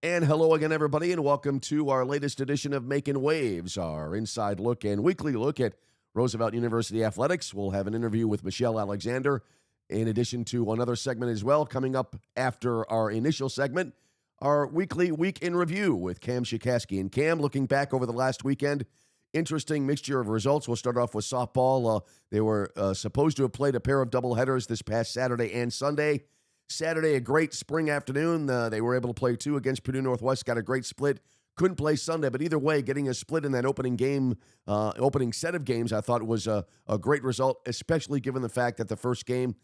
And hello again, everybody, and welcome to our latest edition of Making Waves, our inside look and weekly look at Roosevelt University athletics. We'll have an interview with Michele Alexander, in addition to another segment as well, coming up after our initial segment, our weekly week in review with Camden Schuchaskie. And Cam, looking back over the last weekend, interesting mixture of results. We'll start off with softball. They were supposed to have played a pair of doubleheaders this past Saturday and Sunday. Saturday, a great spring afternoon. They were able to play two against Purdue Northwest, got a great split. Couldn't play Sunday, but either way, getting a split in that opening set of games, I thought was a great result, especially given the fact that the first game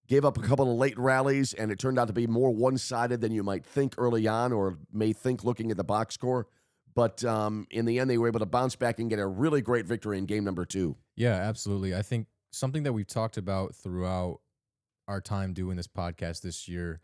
gave up a couple of late rallies, and it turned out to be more one-sided than you might think early on or may think looking at the box score. But in the end, they were able to bounce back and get a really great victory in game number 2. Yeah, absolutely. I think something that we've talked about throughout our time doing this podcast this year,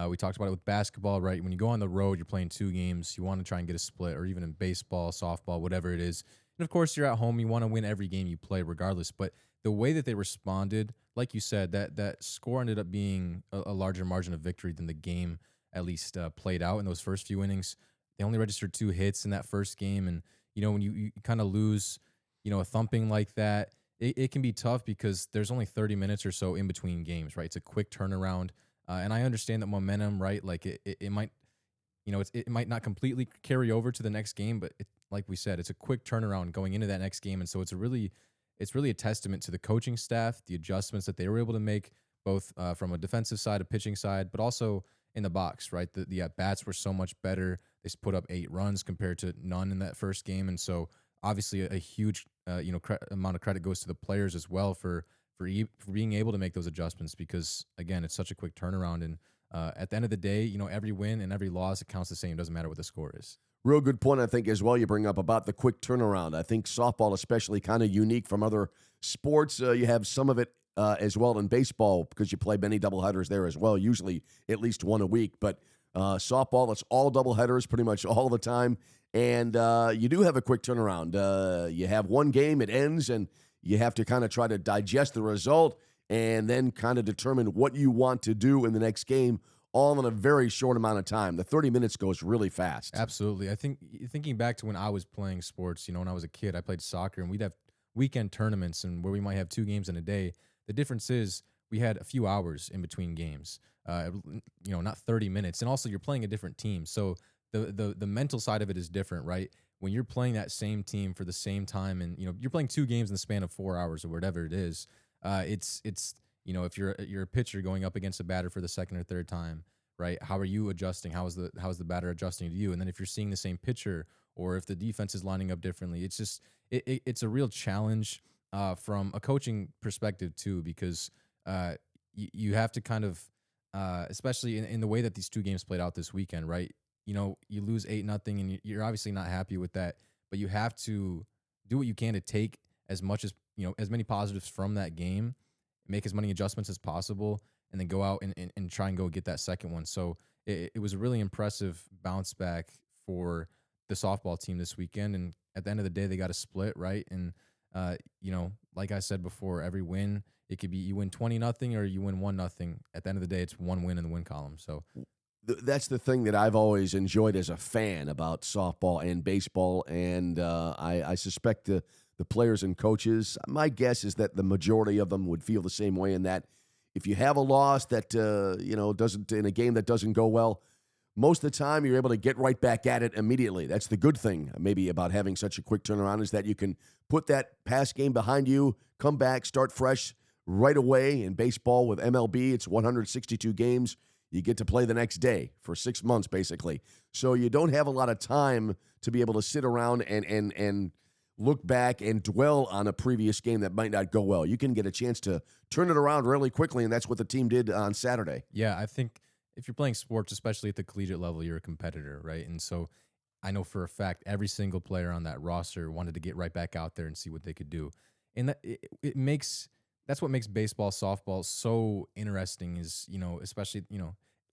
we talked about it with basketball, right? When you go on the road, you're playing 2 games, you want to try and get a split, or even in baseball, softball, whatever it is. And of course, you're at home, you want to win every game you play regardless. But the way that they responded, like you said, that score ended up being a larger margin of victory than the game at least played out in those first few innings. They only registered 2 hits in that first game. And, when you kind of lose, a thumping like that, it can be tough because there's only 30 minutes or so in between games, right? It's a quick turnaround. And I understand that momentum, right? Like it might, it might not completely carry over to the next game, but like we said, it's a quick turnaround going into that next game. And so it's really a testament to the coaching staff, the adjustments that they were able to make, both from a defensive side, a pitching side, but also in the box, right? The at-bats were so much better. They put up 8 runs compared to none in that first game. And so obviously a huge amount of credit goes to the players as well for being able to make those adjustments because, again, it's such a quick turnaround. And at the end of the day, every win and every loss, it counts the same. It doesn't matter what the score is. Real good point, I think, as well, you bring up about the quick turnaround. I think softball especially kind of unique from other sports. You have some of it as well in baseball because you play many doubleheaders there as well, usually at least one a week. But softball, it's all doubleheaders pretty much all the time. And you do have a quick turnaround. You have one game, it ends, and you have to kind of try to digest the result and then kind of determine what you want to do in the next game all in a very short amount of time. The 30 minutes goes really fast. Absolutely. I think thinking back to when I was playing sports, when I was a kid, I played soccer, and we'd have weekend tournaments and where we might have 2 games in a day. The difference is we had a few hours in between games, not 30 minutes. And also you're playing a different team. So the mental side of it is different, right? When you're playing that same team for the same time and, you're playing 2 games in the span of 4 hours or whatever it is, it's if you're a pitcher going up against a batter for the second or third time, right? How are you adjusting? How is the batter adjusting to you? And then if you're seeing the same pitcher or if the defense is lining up differently, it's just it's a real challenge from a coaching perspective too, because you have to kind of especially in the way that these 2 games played out this weekend, right? You lose 8-0 and you're obviously not happy with that, but you have to do what you can to take as much as, as many positives from that game, make as many adjustments as possible, and then go out and try and go get that second one. So it was a really impressive bounce back for the softball team this weekend. And at the end of the day, they got a split, right? And, like I said before, every win, it could be you win 20-0 or you win 1-0. At the end of the day, it's one win in the win column. So that's the thing that I've always enjoyed as a fan about softball and baseball, and I suspect the players and coaches, my guess is that the majority of them would feel the same way in that if you have a loss that, doesn't in a game that doesn't go well, most of the time you're able to get right back at it immediately. That's the good thing maybe about having such a quick turnaround is that you can put that past game behind you, come back, start fresh right away. In baseball with MLB, it's 162 games. You get to play the next day for 6 months, basically. So you don't have a lot of time to be able to sit around and look back and dwell on a previous game that might not go well. You can get a chance to turn it around really quickly, and that's what the team did on Saturday. Yeah, I think if you're playing sports, especially at the collegiate level, you're a competitor, right? And so I know for a fact every single player on that roster wanted to get right back out there and see what they could do. And that's what makes baseball, softball so interesting is, especially,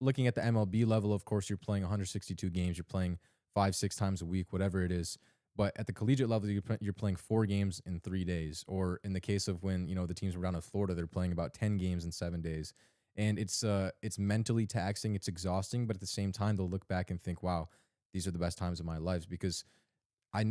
looking at the MLB level, of course, you're playing 162 games, you're playing 5-6 times a week, whatever it is. But at the collegiate level, you're playing 4 games in 3 days. Or in the case of when, the teams were down in Florida, they're playing about 10 games in 7 days. And it's mentally taxing, it's exhausting, but at the same time, they'll look back and think, wow, these are the best times of my lives because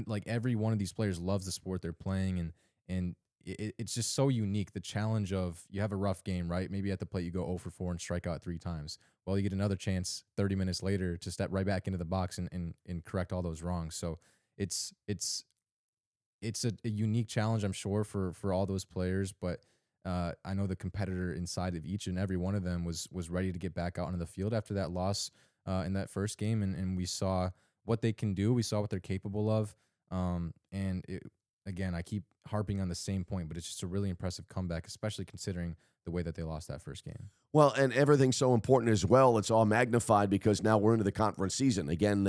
like every one of these players loves the sport they're playing, and it's just so unique. The challenge of you have a rough game, right? Maybe at the plate you go 0 for 4 and strike out 3 times. Well, you get another chance 30 minutes later to step right back into the box and correct all those wrongs. So it's it's it's a unique challenge, I'm sure, for all those players. But I know the competitor inside of each and every one of them was ready to get back out onto the field after that loss in that first game, and we saw what they can do. We saw what they're capable of. Again, I keep harping on the same point, but it's just a really impressive comeback, especially considering the way that they lost that first game. Well, and everything's so important as well. It's all magnified because now we're into the conference season. Again,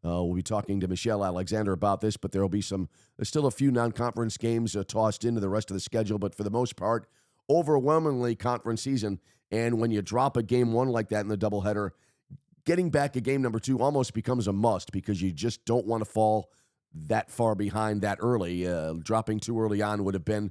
we'll be talking to Michele Alexander about this, but there'll be there's still a few non-conference games tossed into the rest of the schedule, but for the most part, overwhelmingly conference season. And when you drop a game one like that in the doubleheader, getting back a game number two almost becomes a must because you just don't want to fall that far behind that early. Dropping too early on would have been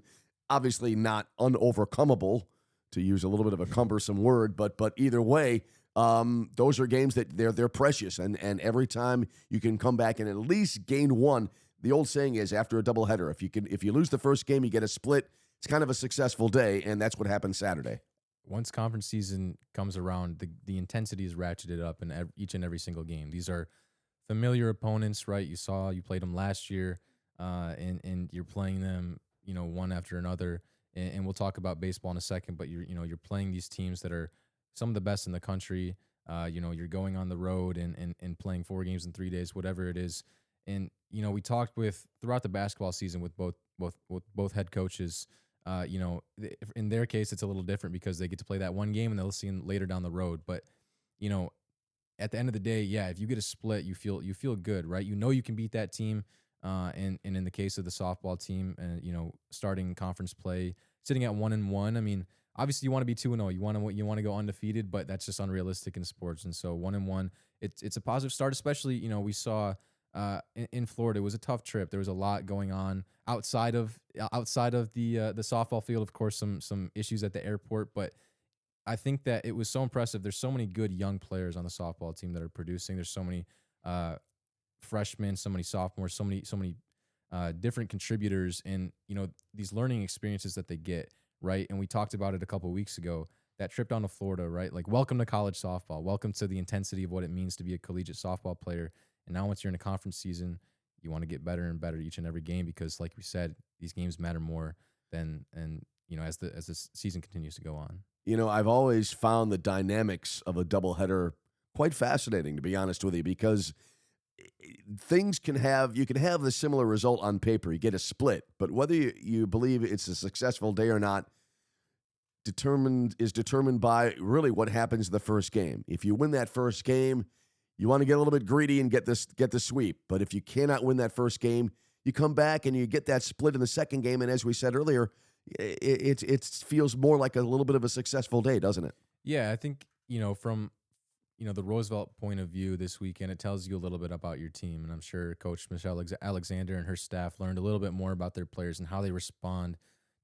obviously not unovercomable, to use a little bit of a cumbersome word, but either way, those are games that they're precious, and every time you can come back and at least gain one. The old saying is, after a doubleheader, if you lose the first game, you get a split. It's kind of a successful day, and that's what happened Saturday. Once conference season comes around, the intensity is ratcheted up in each and every single game. These are familiar opponents, right? You played them last year, and you're playing them, one after another. And we'll talk about baseball in a second, but you're playing these teams that are some of the best in the country. You're going on the road and playing 4 games in 3 days, whatever it is. And we talked throughout the basketball season with both head coaches. In their case, it's a little different because they get to play that one game and they'll see them later down the road. But at the end of the day, yeah, if you get a split, you feel good, right? You can beat that team. And in the case of the softball team, starting conference play, sitting at 1-1. I mean, obviously you want to be 2-0. You want to go undefeated, but that's just unrealistic in sports. And so 1-1, it's a positive start. Especially we saw in Florida, it was a tough trip. There was a lot going on outside of the softball field. Of course, some issues at the airport, but I think that it was so impressive. There's so many good young players on the softball team that are producing. There's so many freshmen, so many sophomores, so many different contributors, and these learning experiences that they get, right? And we talked about it a couple of weeks ago. That trip down to Florida, right? Like, welcome to college softball. Welcome to the intensity of what it means to be a collegiate softball player. And now, once you're in a conference season, you want to get better and better each and every game because, like we said, these games matter more than as the season continues to go on. I've always found the dynamics of a doubleheader quite fascinating, to be honest with you, because you can have the similar result on paper. You get a split, but whether you believe it's a successful day or not is determined by really what happens in the first game. If you win that first game, you want to get a little bit greedy and get the sweep. But if you cannot win that first game, you come back and you get that split in the second game. And as we said earlier, it feels more like a little bit of a successful day, doesn't it? Yeah, I think from the Roosevelt point of view this weekend, it tells you a little bit about your team. And I'm sure Coach Michele Alexander and her staff learned a little bit more about their players and how they respond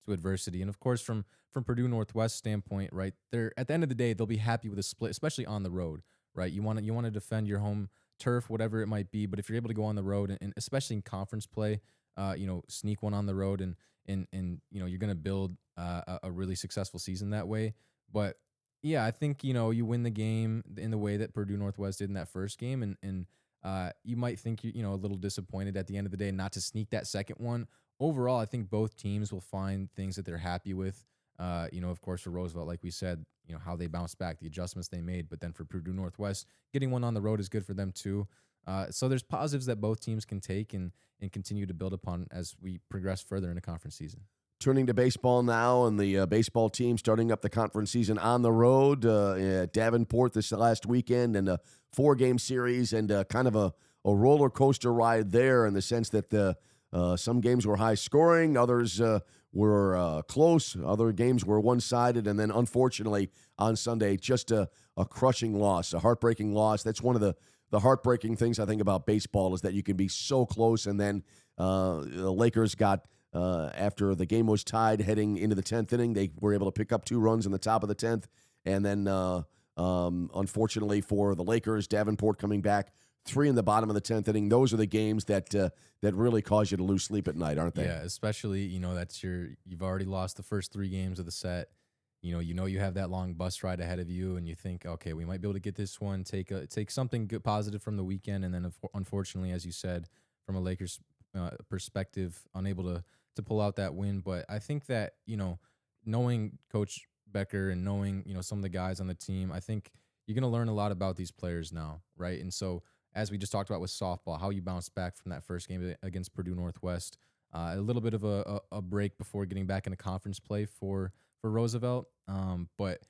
to adversity. And of course, from Purdue Northwest standpoint, right, they're at the end of the day, they'll be happy with a split, especially on the road, right? You want to defend your home turf, whatever it might be. But if you're able to go on the road and especially in conference play, sneak one on the road and you're going to build a really successful season that way. But yeah, I think, you win the game in the way that Purdue Northwest did in that first game. And you might think, a little disappointed at the end of the day not to sneak that second one. Overall, I think both teams will find things that they're happy with. Of course, for Roosevelt, like we said, how they bounced back, the adjustments they made. But then for Purdue Northwest, getting one on the road is good for them too. So there's positives that both teams can take and continue to build upon as we progress further in the conference season. Turning to baseball now, and the baseball team starting up the conference season on the road at Davenport this last weekend, and a 4-game series, and kind of a roller coaster ride there in the sense that some games were high scoring, others were close, other games were one-sided, and then unfortunately on Sunday, just a crushing loss, a heartbreaking loss. That's one of the heartbreaking things I think about baseball is that you can be so close, and then the Lakers got. After the game was tied heading into the 10th inning, they were able to pick up 2 runs in the top of the 10th And then, unfortunately for the Lakers, Davenport coming back 3 in the bottom of the 10th inning. Those are the games that really cause you to lose sleep at night, aren't they? Yeah, especially, that's you've already lost the first 3 games of the set. You have that long bus ride ahead of you and you think, okay, we might be able to get this one, take something good positive from the weekend, and then unfortunately, as you said, from a Lakers perspective, unable to pull out that win. But I think that, knowing Coach Becker and knowing, some of the guys on the team, I think you're going to learn a lot about these players now, right? And so as we just talked about with softball, how you bounce back from that first game against Purdue Northwest, a little bit of a break before getting back into conference play for Roosevelt. But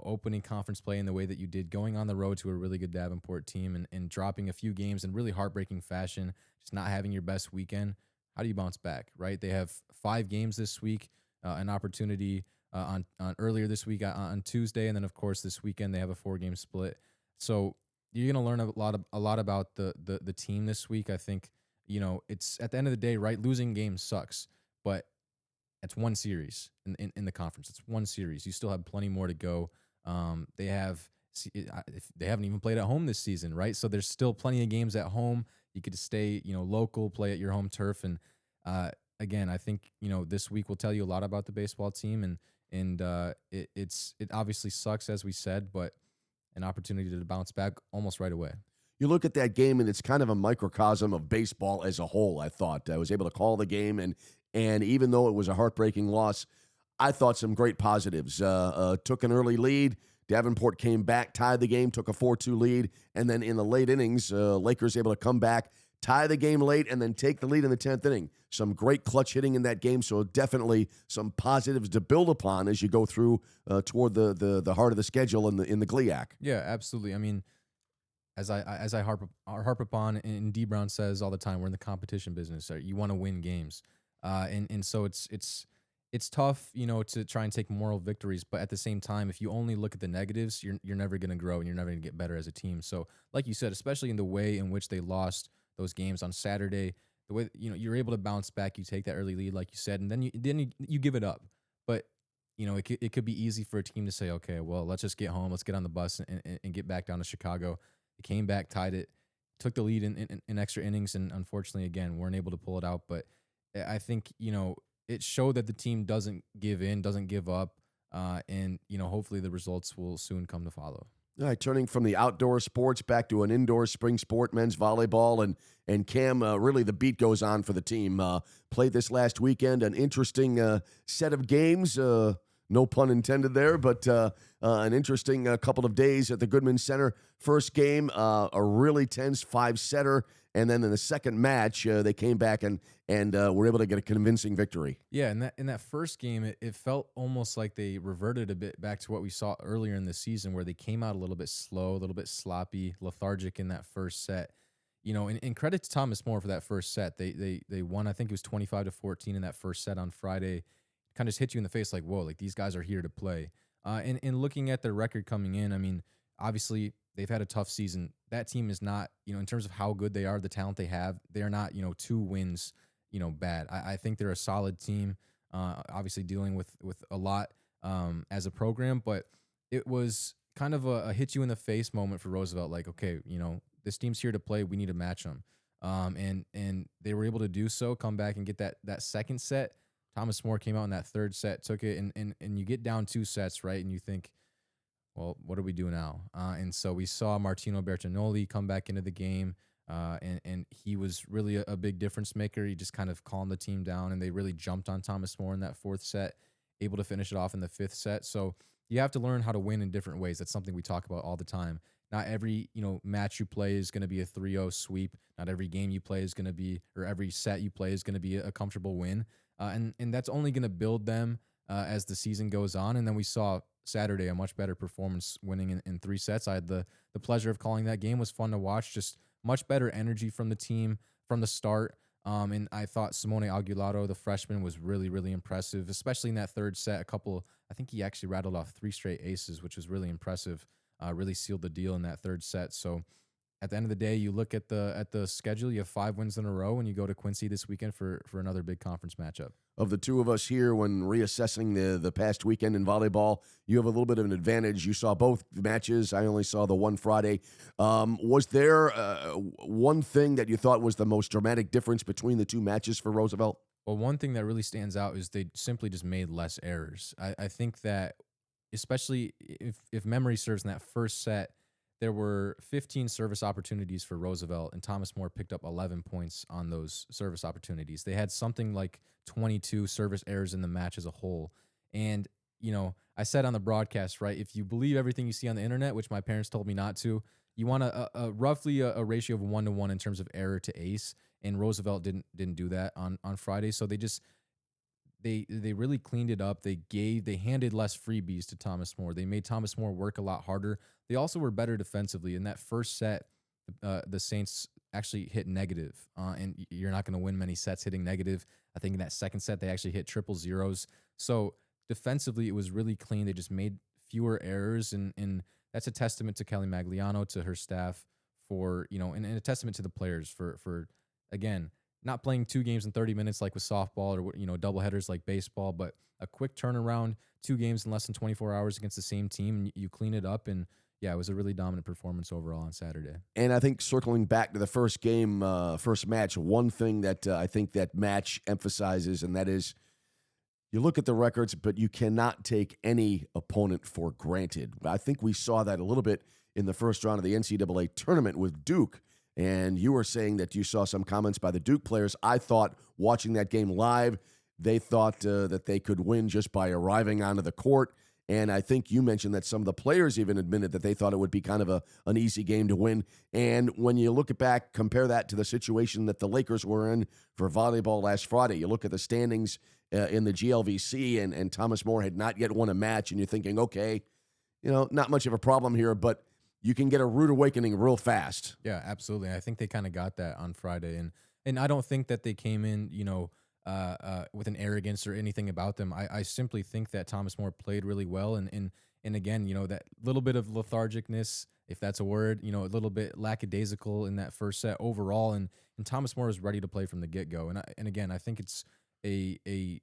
opening conference play in the way that you did, going on the road to a really good Davenport team and dropping a few games in really heartbreaking fashion, just not having your best weekend. How do you bounce back, right? They have 5 games this week, an opportunity on earlier this week on Tuesday, and then of course this weekend they have a 4-game split. So you're gonna learn a lot about the team this week. I think it's at the end of the day, right? Losing games sucks, but it's one series in the conference. It's one series. You still have plenty more to go. They haven't even played at home this season, right? So there's still plenty of games at home. You could stay, local, play at your home turf. And again, I think this week will tell you a lot about the baseball team, and it obviously sucks as we said, but an opportunity to bounce back almost right away. You look at that game, and it's kind of a microcosm of baseball as a whole. I thought I was able to call the game, and even though it was a heartbreaking loss, I thought some great positives. Took an early lead. Davenport came back, tied the game, took a 4-2 lead, and then in the late innings, Lakers able to come back, tie the game late, and then take the lead in the 10th inning. Some great clutch hitting in that game, so definitely some positives to build upon as you go through toward the heart of the schedule in the GLIAC. Yeah, absolutely. I mean, as I harp upon, and D Brown says all the time, we're in the competition business. Right? You want to win games, and so it's tough, to try and take moral victories. But at the same time, if you only look at the negatives, you're never going to grow and you're never going to get better as a team. So, like you said, especially in the way in which they lost those games on Saturday, the way you're able to bounce back, you take that early lead, like you said, and then you give it up. But it could be easy for a team to say, okay, well, let's just get home, let's get on the bus and get back down to Chicago. They came back, tied it, took the lead in extra innings, and unfortunately, again, weren't able to pull it out. But I think, it showed that the team doesn't give in, doesn't give up, and hopefully the results will soon come to follow. All right, turning from the outdoor sports back to an indoor spring sport, men's volleyball, and Cam, really the beat goes on for the team. Played this last weekend, an interesting set of games. No pun intended there, but an interesting couple of days at the Goodman Center. First game, a really tense 5-setter, and then in the second match, they came back and were able to get a convincing victory. Yeah, in that first game, it felt almost like they reverted a bit back to what we saw earlier in the season, where they came out a little bit slow, a little bit sloppy, lethargic in that first set. And credit to Thomas More for that first set. They won, I think it was 25-14 in that first set on Friday. Kind of just hit you in the face like, whoa, like these guys are here to play. And looking at their record coming in, I mean, obviously they've had a tough season. That team is not, in terms of how good they are, the talent they have, they're not, 2 wins, bad. I think they're a solid team, obviously dealing with a lot as a program, but it was kind of a hit you in the face moment for Roosevelt. Like, okay, this team's here to play. We need to match them. And they were able to do so, come back and get that second set. Thomas More came out in that third set, took it, and you get down 2 sets, right? And you think, well, what do we do now? And so we saw Martino Bertagnoli come back into the game, and he was really a big difference maker. He just kind of calmed the team down, and they really jumped on Thomas More in that 4th set, able to finish it off in the 5th set. So you have to learn how to win in different ways. That's something we talk about all the time. Not every match you play is going to be a 3-0 sweep. Not every game you play is going to be, or every set you play is going to be a comfortable win. And that's only going to build them as the season goes on. And then we saw Saturday a much better performance, winning in 3 sets. I had the pleasure of calling that game. It was fun to watch. Just much better energy from the team from the start. And I thought Simone Aguilaro, the freshman, was really, really impressive, especially in that 3rd set. I think he actually rattled off 3 straight aces, which was really impressive. Really sealed the deal in that 3rd set. So at the end of the day, you look at the schedule. You have 5 wins in a row, and you go to Quincy this weekend for another big conference matchup. Of the two of us here, when reassessing the past weekend in volleyball, you have a little bit of an advantage. You saw both matches. I only saw the one Friday. Was there one thing that you thought was the most dramatic difference between the two matches for Roosevelt? Well, one thing that really stands out is they simply just made less errors. I think that, especially if memory serves, in that first set, there were 15 service opportunities for Roosevelt, and Thomas More picked up 11 points on those service opportunities. They had something like 22 service errors in the match as a whole. And, I said on the broadcast, right, if you believe everything you see on the internet, which my parents told me not to, you want roughly a ratio of 1-to-1 in terms of error to ace. And Roosevelt didn't do that on Friday. So they really cleaned it up. They handed less freebies to Thomas More. They made Thomas More work a lot harder. They also were better defensively. In that first set, the Saints actually hit negative, and you're not going to win many sets hitting negative. I think in that second set, they actually hit triple zeros. So defensively, it was really clean. They just made fewer errors, and that's a testament to Kelly Magliano, to her staff, for, and a testament to the players for again, not playing 2 games in 30 minutes like with softball, or, double headers like baseball, but a quick turnaround, 2 games in less than 24 hours against the same team, and you clean it up. And yeah, it was a really dominant performance overall on Saturday. And I think circling back to the first game, first match, one thing that I think that match emphasizes, and that is, you look at the records, but you cannot take any opponent for granted. I think we saw that a little bit in the first round of the NCAA tournament with Duke. And you were saying that you saw some comments by the Duke players. I thought, watching that game live, they thought that they could win just by arriving onto the court. And I think you mentioned that some of the players even admitted that they thought it would be kind of an easy game to win. And when you look back, compare that to the situation that the Lakers were in for volleyball last Friday. You look at the standings in the GLVC, and Thomas More had not yet won a match, and you're thinking, okay, not much of a problem here, but you can get a rude awakening real fast. Yeah, absolutely. I think they kind of got that on Friday, and I don't think that they came in, with an arrogance or anything about them. I simply think that Thomas More played really well, and again, that little bit of lethargicness, if that's a word, a little bit lackadaisical in that first set overall, and Thomas More is ready to play from the get go. And again, I think it's a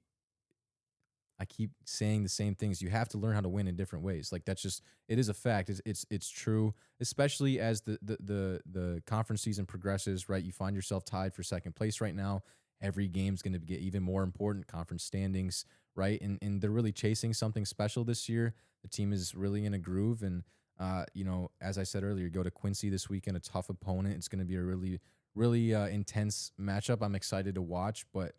I keep saying the same things. You have to learn how to win in different ways. Like, that's just, it is a fact. It's true, especially as the conference season progresses, right? You find yourself tied for second place right now. Every game's going to get even more important, conference standings, right? And they're really chasing something special this year. The team is really in a groove. And, as I said earlier, go to Quincy this weekend, a tough opponent. It's going to be a really, really intense matchup. I'm excited to watch, but,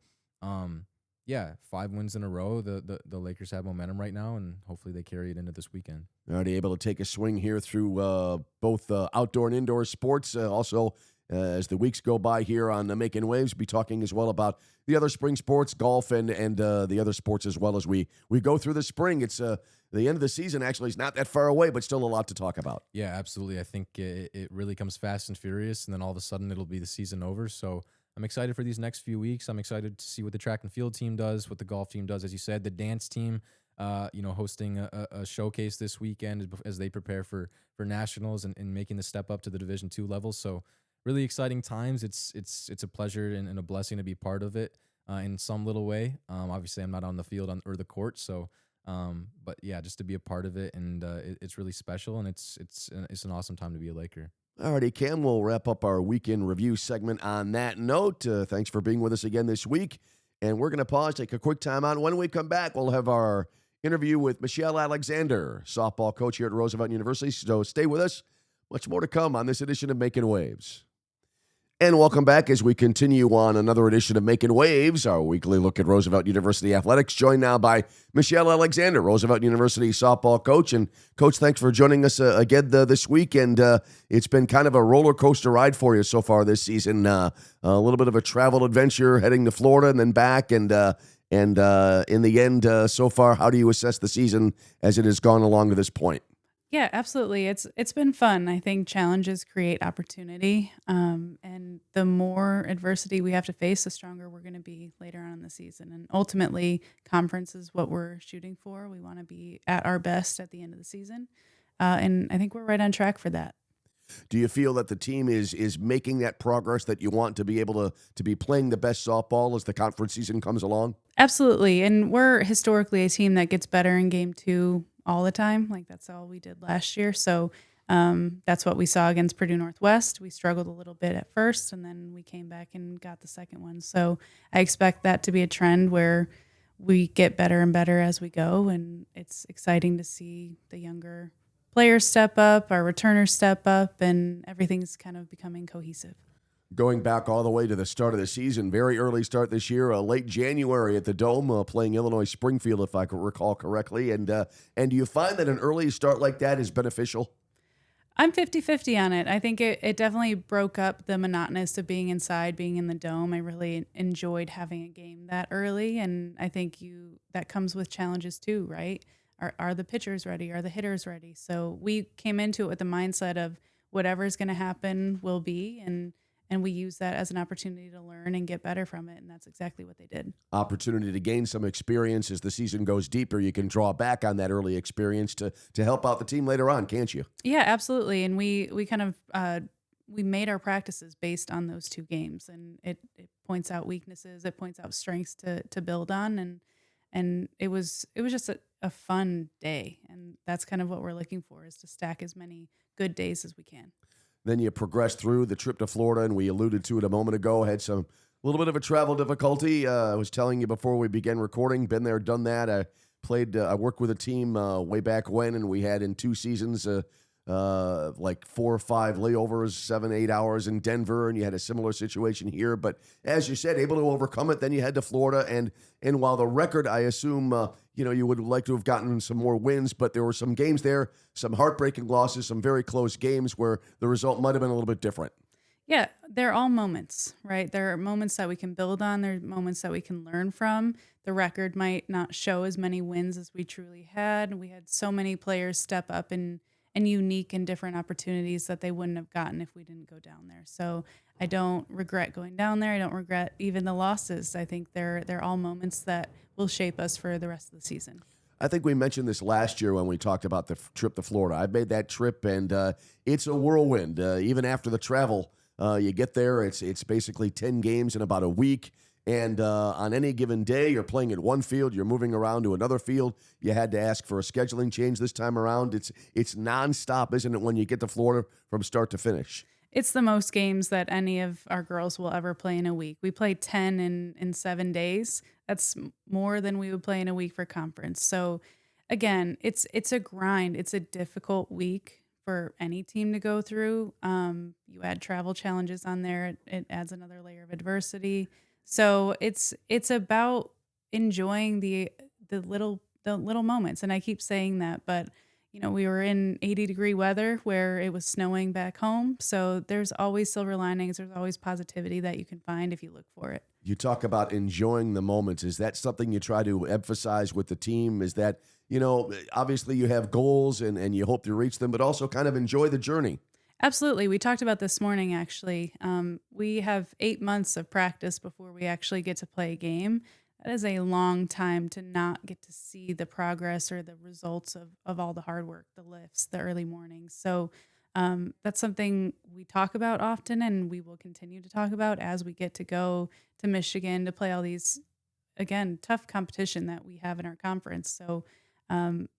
yeah, 5 wins in a row. The Lakers have momentum right now, and hopefully they carry it into this weekend. Already able to take a swing here through both outdoor and indoor sports. Also, as the weeks go by here on Making Waves, be talking as well about the other spring sports, golf, and the other sports as well as we go through the spring. It's the end of the season, actually, is not that far away, but still a lot to talk about. Yeah, absolutely. I think it really comes fast and furious, and then all of a sudden it'll be the season over. So I'm excited for these next few weeks. I'm excited to see what the track and field team does, what the golf team does, as you said, the dance team, hosting a showcase this weekend as they prepare for nationals and making the step up to the Division II level. So really exciting times. It's a pleasure and a blessing to be part of it in some little way. Obviously, I'm not on the field or the court, so but yeah, just to be a part of it, and it's really special, and it's an awesome time to be a Laker. Alrighty, Cam, we'll wrap up our weekend review segment on that note. Thanks for being with us again this week. And we're going to pause, take a quick time out. When we come back, we'll have our interview with Michele Alexander, softball coach here at Roosevelt University. So stay with us. Much more to come on this edition of Making Waves. And welcome back as we continue on another edition of Making Waves, our weekly look at Roosevelt University athletics, joined now by Michele Alexander, Roosevelt University softball coach. And Coach, thanks for joining us again this week. And it's been kind of a roller coaster ride for you so far this season. A little bit of a travel adventure heading to Florida and then back. And in the end, so far, how do you assess the season as it has gone along to this point? Yeah, absolutely. It's been fun. I think challenges create opportunity, and the more adversity we have to face, the stronger we're going to be later on in the season. And ultimately, conference is what we're shooting for. We want to be at our best at the end of the season, and I think we're right on track for that. Do you feel that the team is making that progress that you want to be able to be playing the best softball as the conference season comes along? Absolutely, and we're historically a team that gets better in game 2 all the time, like, that's all we did last year, so, that's what we saw against Purdue Northwest. We struggled a little bit at first, and then we came back and got the second one, so I expect that to be a trend where we get better and better as we go, and it's exciting to see the younger players step up, our returners step up, and everything's kind of becoming cohesive. Going back all the way to the start of the season, very early start this year, late January at the Dome, playing Illinois Springfield, if I can recall correctly. And do you find that an early start like that is beneficial? I'm 50-50 on it. I think it definitely broke up the monotonous of being inside, being in the dome. I really enjoyed having a game that early, and I think that comes with challenges too, right? Are the pitchers ready? Are the hitters ready? So we came into it with the mindset of whatever's going to happen will be, and we use that as an opportunity to learn and get better from it, and that's exactly what they did. Opportunity to gain some experience as the season goes deeper. You can draw back on that early experience to help out the team later on, can't you? Yeah, absolutely. And we kind of we made our practices based on those two games, and it points out weaknesses, it points out strengths to build on, and it was just a fun day, and that's kind of what we're looking for is to stack as many good days as we can. Then you progressed through the trip to Florida, and we alluded to it a moment ago. Had some little bit of a travel difficulty. I was telling you before we began recording. Been there, done that. I played. I worked with a team way back when, and we had in 2 seasons like 4 or 5 layovers, 7, 8 hours in Denver, and you had a similar situation here. But as you said, able to overcome it. Then you head to Florida, and while the record, I assume, you would like to have gotten some more wins, but there were some games there, some heartbreaking losses, some very close games where the result might have been a little bit different. Yeah, they're all moments, right? There are moments that we can build on. There are moments that we can learn from. The record might not show as many wins as we truly had. We had so many players step up and unique and different opportunities that they wouldn't have gotten if we didn't go down there. So I don't regret going down there. I don't regret even the losses. I think they're all moments that will shape us for the rest of the season. I think we mentioned this last year when we talked about the trip to Florida. I made that trip, and it's a whirlwind. Even after the travel, you get there, it's basically 10 games in about a week. And on any given day, you're playing at one field, you're moving around to another field. You had to ask for a scheduling change this time around. It's nonstop, isn't it, when you get to Florida from start to finish? It's the most games that any of our girls will ever play in a week. We play 10 in 7 days. That's more than we would play in a week for conference. So again, it's a grind. It's a difficult week for any team to go through. You add travel challenges on there, it adds another layer of adversity. So it's about enjoying the little moments. And I keep saying that, but we were in 80-degree weather where it was snowing back home. So there's always silver linings. There's always positivity that you can find if you look for it. You talk about enjoying the moments. Is that something you try to emphasize with the team? Is that, obviously you have goals and you hope to reach them, but also kind of enjoy the journey? Absolutely. We talked about this morning, actually. We have 8 months of practice before we actually get to play a game. That is a long time to not get to see the progress or the results of all the hard work, the lifts, the early mornings. So that's something we talk about often, and we will continue to talk about as we get to go to Michigan to play all these, again, tough competition that we have in our conference. So um,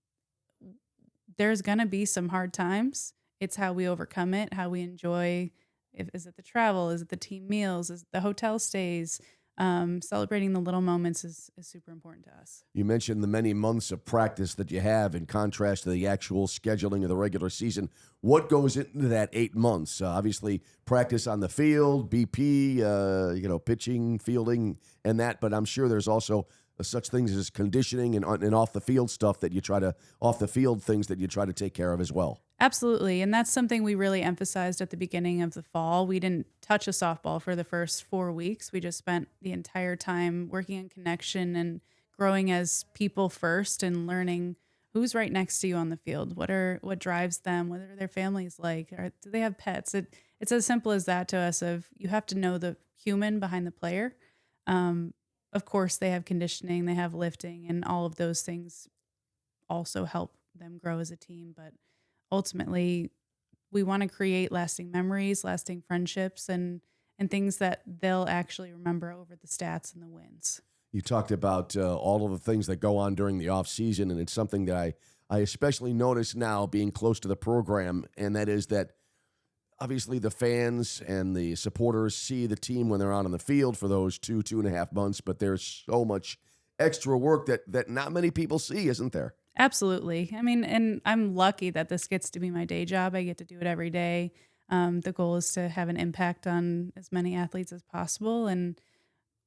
there's going to be some hard times. It's how we overcome it, how we enjoy. Is it the travel? Is it the team meals? Is it the hotel stays? Celebrating the little moments is super important to us. You mentioned the many months of practice that you have in contrast to the actual scheduling of the regular season. What goes into that 8 months? Obviously, practice on the field, BP, pitching, fielding, and that. But I'm sure there's also such things as conditioning and off the field stuff that you try to off the field things that you try to take care of as well. Absolutely. And that's something we really emphasized at the beginning of the fall. We didn't touch a softball for the first 4 weeks. We just spent the entire time working on connection and growing as people first and learning who's right next to you on the field. What drives them? What are their families like? Do they have pets? It's as simple as that to us of you have to know the human behind the player. Of course, they have conditioning, they have lifting, and all of those things also help them grow as a team. But ultimately, we want to create lasting memories, lasting friendships, and things that they'll actually remember over the stats and the wins. You talked about all of the things that go on during the off season, and it's something that I especially notice now being close to the program, and that is that obviously the fans and the supporters see the team when they're out on the field for those 2.5 months, but there's so much extra work that not many people see, isn't there? Absolutely. I mean, and I'm lucky that this gets to be my day job. I get to do it every day. The goal is to have an impact on as many athletes as possible, and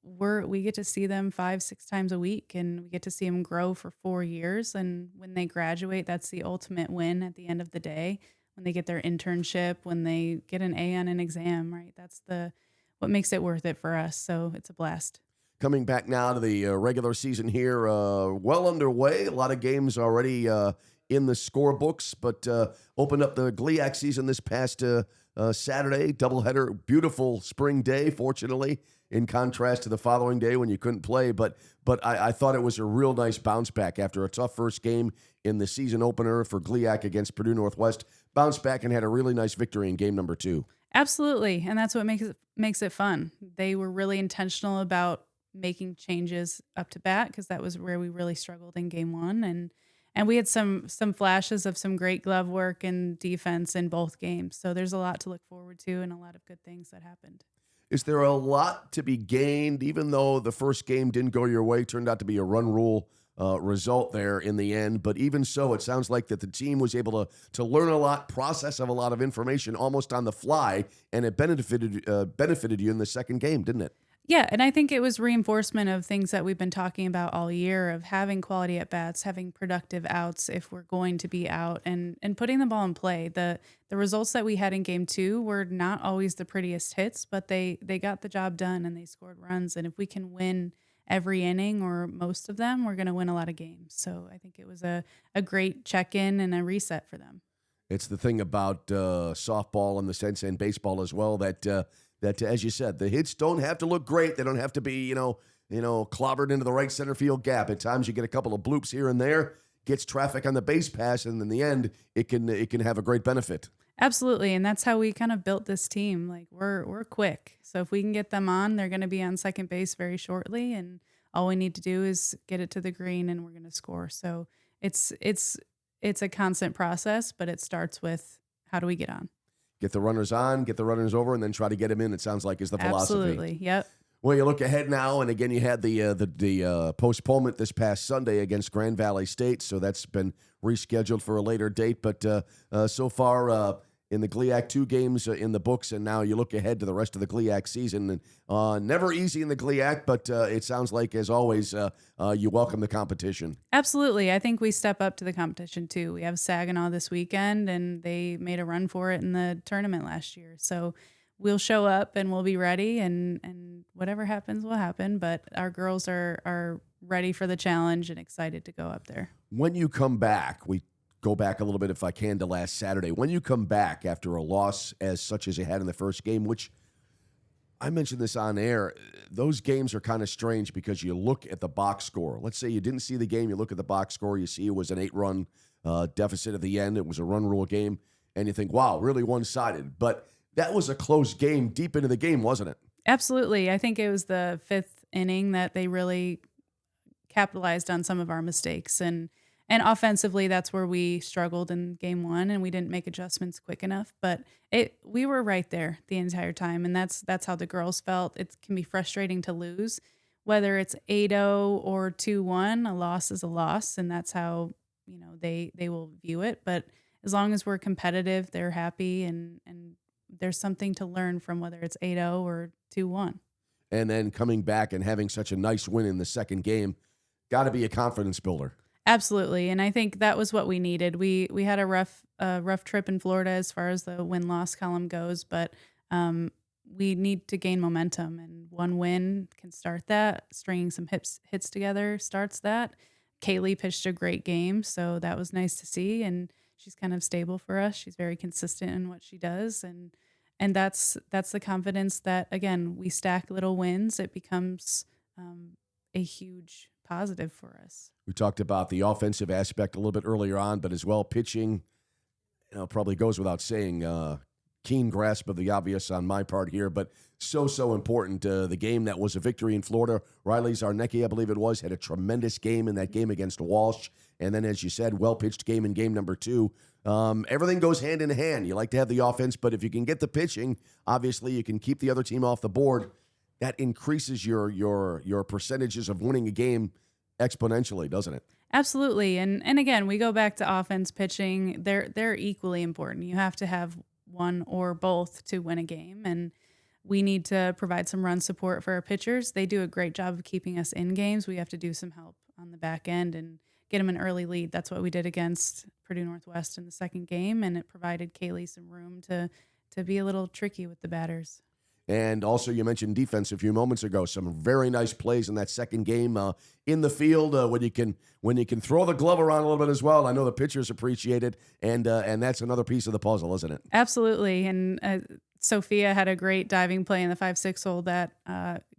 we get to see them 5, 6 times a week, and we get to see them grow for 4 years. And when they graduate, that's the ultimate win at the end of the day. When they get their internship, when they get an A on an exam, right? That's the what makes it worth it for us. So it's a blast. Coming back now to the regular season here, well underway. A lot of games already in the scorebooks, but opened up the GLIAC season this past Saturday. Doubleheader, beautiful spring day, fortunately, in contrast to the following day when you couldn't play. But I thought it was a real nice bounce back after a tough first game in the season opener for GLIAC against Purdue Northwest. Bounced back and had a really nice victory in game number 2. Absolutely, and that's what makes it fun. They were really intentional about making changes up to bat because that was where we really struggled in game 1, and we had some flashes of some great glove work and defense in both games. So there's a lot to look forward to and a lot of good things that happened. Is there a lot to be gained, even though the first game didn't go your way, turned out to be a run rule result there in the end? But even so, it sounds like that the team was able to learn a lot, process of a lot of information almost on the fly, and it benefited you in the second game, didn't it? Yeah, and I think it was reinforcement of things that we've been talking about all year of having quality at bats, having productive outs if we're going to be out, and putting the ball in play. The results that we had in game 2 were not always the prettiest hits, but they got the job done and they scored runs. And if we can win every inning or most of them, we're going to win a lot of games. So I think it was a great check-in and a reset for them. It's the thing about softball in the sense and baseball as well that, as you said, the hits don't have to look great. They don't have to be, clobbered into the right center field gap. At times you get a couple of bloops here and there, gets traffic on the base pass, and in the end, it can have a great benefit. Absolutely, and that's how we kind of built this team. Like we're quick, so if we can get them on, they're going to be on second base very shortly, and all we need to do is get it to the green, and we're going to score. So it's a constant process, but it starts with how do we get on? Get the runners on, get the runners over, and then try to get them in, it sounds like, is the philosophy. Absolutely, yep. Well, you look ahead now, and again, you had the postponement this past Sunday against Grand Valley State, so that's been rescheduled for a later date. But so far in the GLIAC 2 games in the books, and now you look ahead to the rest of the GLIAC season. And never easy in the GLIAC, but it sounds like, as always, you welcome the competition. Absolutely. I think we step up to the competition too. We have Saginaw this weekend, and they made a run for it in the tournament last year. So we'll show up and we'll be ready, and whatever happens will happen. But our girls are ready for the challenge and excited to go up there. When you come back, we go back a little bit, if I can, to last Saturday. When you come back after a loss as such as you had in the first game, which I mentioned this on air, those games are kind of strange because you look at the box score. Let's say you didn't see the game, you look at the box score, you see it was an 8-run deficit at the end. It was a run rule game, and you think, wow, really one-sided. But that was a close game deep into the game, wasn't it? Absolutely. I think it was the 5th inning that they really capitalized on some of our mistakes. And offensively, that's where we struggled in game 1, and we didn't make adjustments quick enough. But we were right there the entire time, and that's how the girls felt. It can be frustrating to lose, whether it's 8-0 or 2-1. A loss is a loss, and that's how they will view it. But as long as we're competitive, they're happy, and there's something to learn from whether it's 8-0 or 2-1. And then coming back and having such a nice win in the second game, got to be a confidence builder. Absolutely, and I think that was what we needed. We had a rough trip in Florida as far as the win-loss column goes, but we need to gain momentum, and one win can start that. Stringing some hits together starts that. Kaylee pitched a great game, so that was nice to see, and she's kind of stable for us. She's very consistent in what she does, and that's the confidence that, again, we stack little wins. It becomes a huge positive for us. We talked about the offensive aspect a little bit earlier on, but as well pitching. Probably goes without saying, keen grasp of the obvious on my part here, but so important. The game that was a victory in Florida, Riley Zarnecki, I believe it was, had a tremendous game in that game against Walsh. And then, as you said, well-pitched game in game number 2. Everything goes hand in hand. You like to have the offense, but if you can get the pitching, obviously you can keep the other team off the board. That increases your percentages of winning a game exponentially, doesn't it? Absolutely. And again, we go back to offense, pitching. They're equally important. You have to have one or both to win a game. And we need to provide some run support for our pitchers. They do a great job of keeping us in games. We have to do some help on the back end and get them an early lead. That's what we did against Purdue Northwest in the second game, and it provided Kaylee some room to be a little tricky with the batters. And also, you mentioned defense a few moments ago. Some very nice plays in that second game in the field when you can throw the glove around a little bit as well. I know the pitchers appreciate it, and that's another piece of the puzzle, isn't it? Absolutely. And Sophia had a great diving play in the 5-6 hole that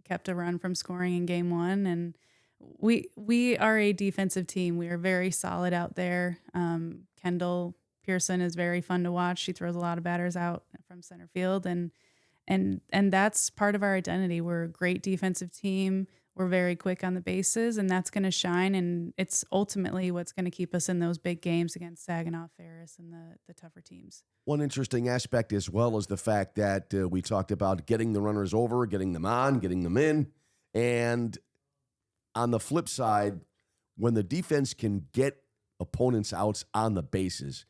kept a run from scoring in game 1. And we are a defensive team. We are very solid out there. Kendall Pearson is very fun to watch. She throws a lot of batters out from center field, and that's part of our identity. We're a great defensive team. We're very quick on the bases, and that's going to shine. And it's ultimately what's going to keep us in those big games against Saginaw, Ferris, and the tougher teams. One interesting aspect as well is the fact that we talked about getting the runners over, getting them on, getting them in. And on the flip side, when the defense can get opponents' outs on the bases,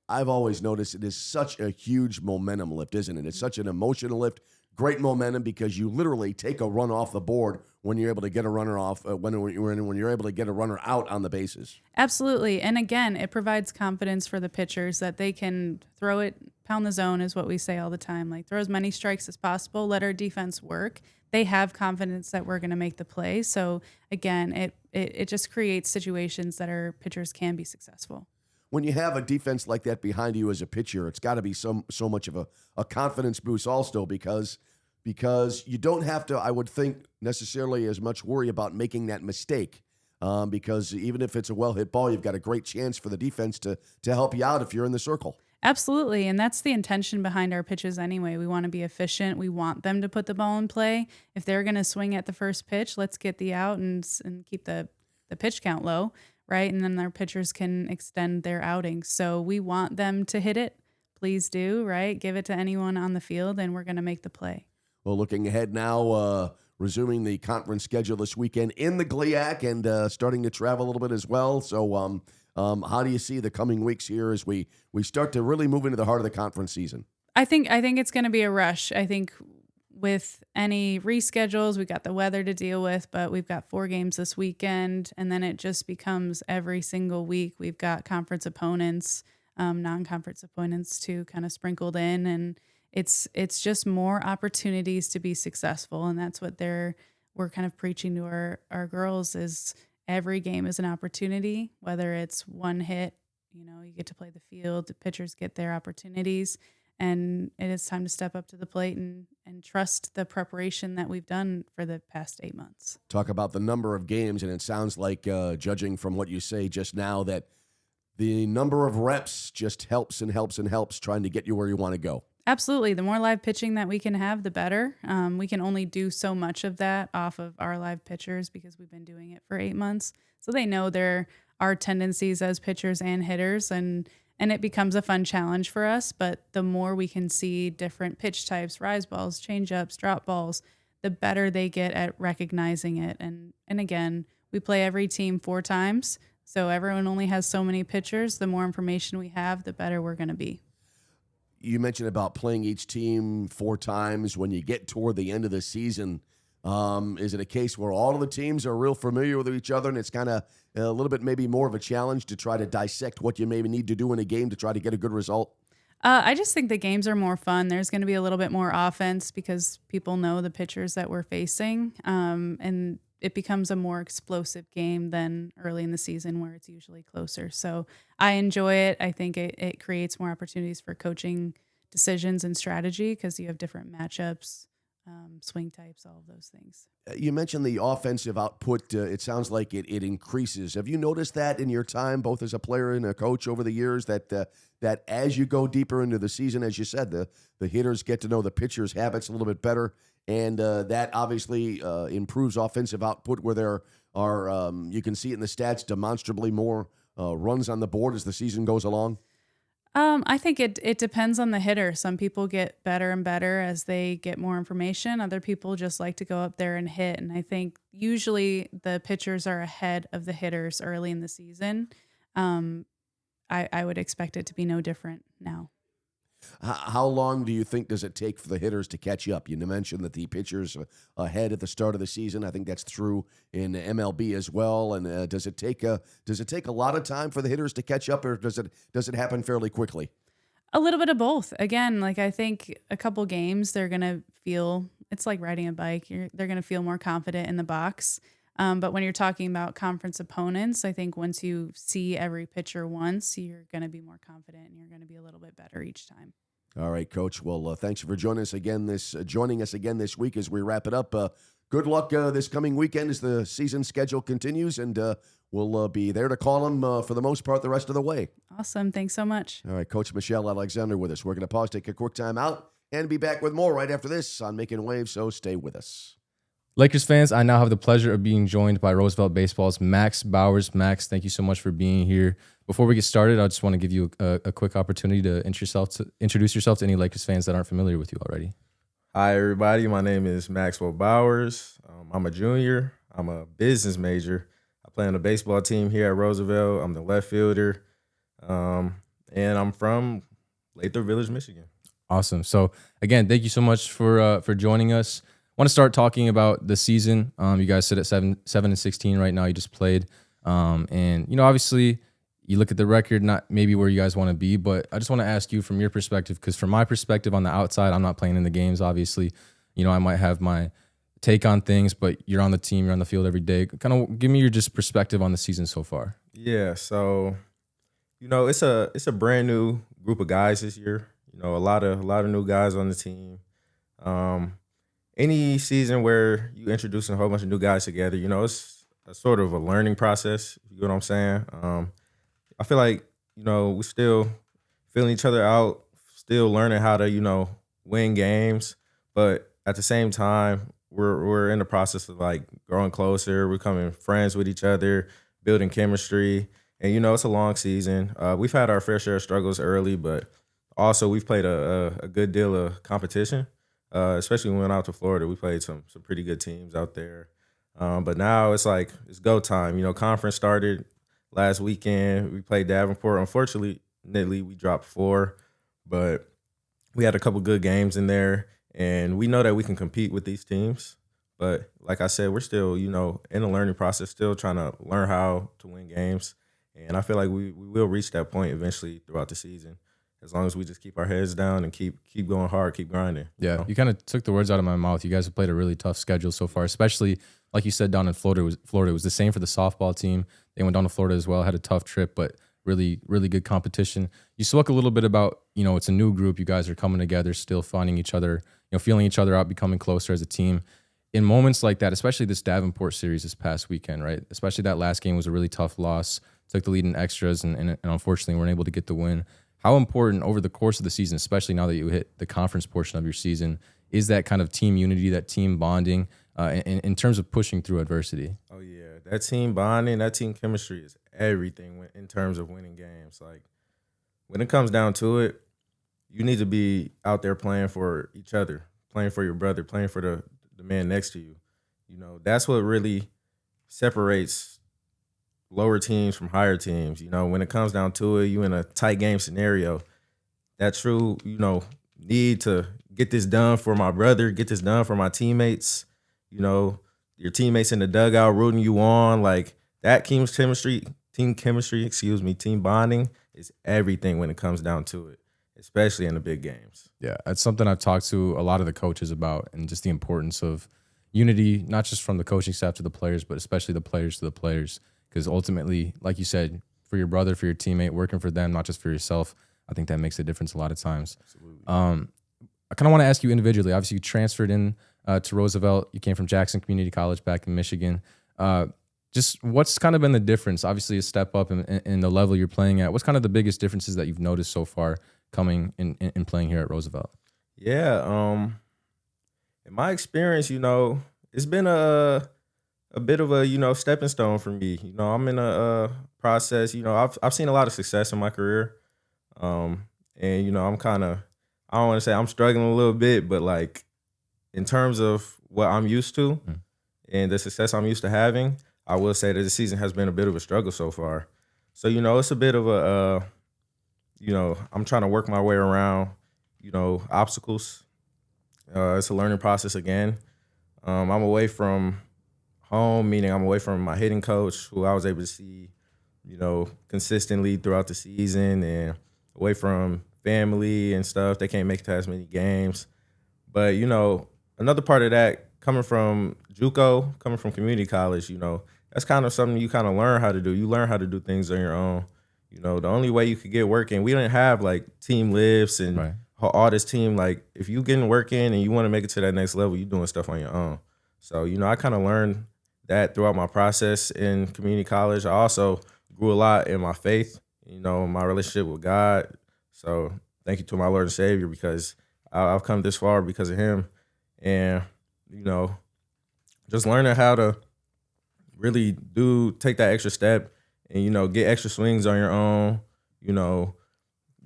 I've always noticed it is such a huge momentum lift, isn't it? It's such an emotional lift, great momentum, because you literally take a run off the board when you're able to get a runner off, when you're able to get a runner out on the bases. Absolutely. And again, it provides confidence for the pitchers that they can throw it, pound the zone is what we say all the time. Like, throw as many strikes as possible, let our defense work. They have confidence that we're going to make the play. So again, it just creates situations that our pitchers can be successful. When you have a defense like that behind you as a pitcher, it's got to be so much of a confidence boost also, because you don't have to, I would think, necessarily as much worry about making that mistake, because even if it's a well-hit ball, you've got a great chance for the defense to help you out if you're in the circle. Absolutely, and that's the intention behind our pitches anyway. We want to be efficient. We want them to put the ball in play. If they're going to swing at the first pitch, let's get the out and keep the pitch count low. Right, and then our pitchers can extend their outings. So we want them to hit it. Please do, right? Give it to anyone on the field, and we're going to make the play. Well, looking ahead now, resuming the conference schedule this weekend in the GLIAC and starting to travel a little bit as well. So how do you see the coming weeks here as we start to really move into the heart of the conference season? I think it's going to be a rush. I think with any reschedules, we've got the weather to deal with, but we've got 4 games this weekend, and then it just becomes every single week we've got conference opponents, non-conference opponents too, kind of sprinkled in, and it's just more opportunities to be successful, and that's what we're kind of preaching to our girls is every game is an opportunity, whether it's one hit, you get to play the field, the pitchers get their opportunities. And it is time to step up to the plate and trust the preparation that we've done for the past 8 months. Talk about the number of games, and it sounds like, judging from what you say just now, that the number of reps just helps and helps and helps trying to get you where you want to go. Absolutely. The more live pitching that we can have, the better. We can only do so much of that off of our live pitchers because we've been doing it for 8 months. So they know there are tendencies as pitchers and hitters, and it becomes a fun challenge for us. But the more we can see different pitch types, rise balls, change ups, drop balls, the better they get at recognizing it. And again, we play every team 4 times. So everyone only has so many pitchers. The more information we have, the better we're going to be. You mentioned about playing each team 4 times. When you get toward the end of the season, is it a case where all of the teams are real familiar with each other and it's kind of a little bit maybe more of a challenge to try to dissect what you maybe need to do in a game to try to get a good result? I just think the games are more fun. There's going to be a little bit more offense because people know the pitchers that we're facing, and it becomes a more explosive game than early in the season where it's usually closer. So I enjoy it. I think it creates more opportunities for coaching decisions and strategy because you have different matchups swing types, all of those things. You mentioned the offensive output. It sounds like it increases. Have you noticed that in your time, both as a player and a coach over the years, that as you go deeper into the season, as you said, the hitters get to know the pitcher's habits a little bit better, and that obviously improves offensive output where there are, you can see it in the stats, demonstrably more runs on the board as the season goes along? I think it depends on the hitter. Some people get better and better as they get more information. Other people just like to go up there and hit. And I think usually the pitchers are ahead of the hitters early in the season. Um, I would expect it to be no different now. How long do you think does it take for the hitters to catch up? You mentioned that the pitchers are ahead at the start of the season. I think that's true in MLB as well. And does it take a lot of time for the hitters to catch up, or does it happen fairly quickly? A little bit of both. Again, like I think a couple games they're gonna feel it's like riding a bike. They're gonna feel more confident in the box. But when you're talking about conference opponents, I think once you see every pitcher once, you're going to be more confident and you're going to be a little bit better each time. All right, Coach. Well, thanks for joining us again this week as we wrap it up. Good luck this coming weekend as the season schedule continues, and we'll be there to call them for the most part the rest of the way. Awesome. Thanks so much. All right, Coach Michele Alexander with us. We're going to pause, take a quick time out, and be back with more right after this on Making Waves, so stay with us. Lakers fans, I now have the pleasure of being joined by Roosevelt Baseball's Max Bowers. Max, thank you so much for being here. Before we get started, I just want to give you a quick opportunity to introduce yourself to any Lakers fans that aren't familiar with you already. Hi, everybody. My name is Maxwell Bowers. I'm a junior. I'm a business major. I play on the baseball team here at Roosevelt. I'm the left fielder, and I'm from Lathrop Village, Michigan. Awesome. So, again, thank you so much for joining us. I want to start talking about the season. You guys sit at 7-16 right now. You just played, and obviously, you look at the record, not maybe where you guys want to be, but I just want to ask you from your perspective, because from my perspective on the outside, I'm not playing in the games. Obviously, I might have my take on things, but you're on the team, you're on the field every day. Kind of give me your just perspective on the season so far. Yeah. So, it's a brand new group of guys this year. A lot of new guys on the team. Any season where you introducing a whole bunch of new guys together, it's a sort of a learning process. You know what I'm saying? I feel like, we're still feeling each other out, still learning how to, win games. But at the same time, we're in the process of like growing closer, becoming friends with each other, building chemistry. And, it's a long season. We've had our fair share of struggles early, but also we've played a good deal of competition. Especially when we went out to Florida, we played some pretty good teams out there. But now it's like it's go time. Conference started last weekend. We played Davenport. Unfortunately, we dropped 4, but we had a couple good games in there, and we know that we can compete with these teams. But like I said, we're still, in the learning process, still trying to learn how to win games. And I feel like we will reach that point eventually throughout the season, as long as we just keep our heads down and keep going hard, keep grinding. Yeah, you kind of took the words out of my mouth. You guys have played a really tough schedule so far, especially like you said down in Florida. It was the same for the softball team. They went down to Florida as well, had a tough trip, but really, really good competition. You spoke a little bit about, it's a new group. You guys are coming together, still finding each other, feeling each other out, becoming closer as a team. In moments like that, especially this Davenport series this past weekend, right? Especially that last game was a really tough loss. Took the lead in extras and unfortunately weren't able to get the win. How important over the course of the season, especially now that you hit the conference portion of your season, is that kind of team unity, that team bonding in terms of pushing through adversity? Oh, yeah. That team bonding, that team chemistry is everything in terms of winning games. Like, when it comes down to it, you need to be out there playing for each other, playing for your brother, playing for the man next to you. That's what really separates lower teams from higher teams. When it comes down to it, you in a tight game scenario, that true, need to get this done for my brother, get this done for my teammates, your teammates in the dugout rooting you on, like that team chemistry, team bonding is everything when it comes down to it, especially in the big games. Yeah, that's something I've talked to a lot of the coaches about, and just the importance of unity, not just from the coaching staff to the players, but especially the players to the players. Because ultimately, like you said, for your brother, for your teammate, working for them, not just for yourself, I think that makes a difference a lot of times. Absolutely. I kind of want to ask you individually. Obviously, you transferred in to Roosevelt. You came from Jackson Community College back in Michigan. Just what's kind of been the difference? Obviously, a step up in the level you're playing at. What's kind of the biggest differences that you've noticed so far coming in playing here at Roosevelt? Yeah, in my experience, it's been a bit of a stepping stone for me. I'm in a process. I've seen a lot of success in my career, and I'm kind of, I don't want to say I'm struggling a little bit, but like in terms of what I'm used to and the success I'm used to having, I will say that the season has been a bit of a struggle so far. So it's a bit of a I'm trying to work my way around obstacles. It's a learning process again. I'm away from home, meaning I'm away from my hitting coach, who I was able to see, consistently throughout the season, and away from family and stuff. They can't make it to as many games. But, another part of that, coming from JUCO, coming from community college, that's kind of something you kind of learn how to do. You learn how to do things on your own. The only way you could get work in, we didn't have like team lifts and Right. all this team. Like if you getting work in and you want to make it to that next level, you doing stuff on your own. So, I kind of learned that throughout my process in community college. I also grew a lot in my faith, my relationship with God. So thank you to my Lord and Savior, because I've come this far because of him. And, just learning how to really take that extra step and, get extra swings on your own,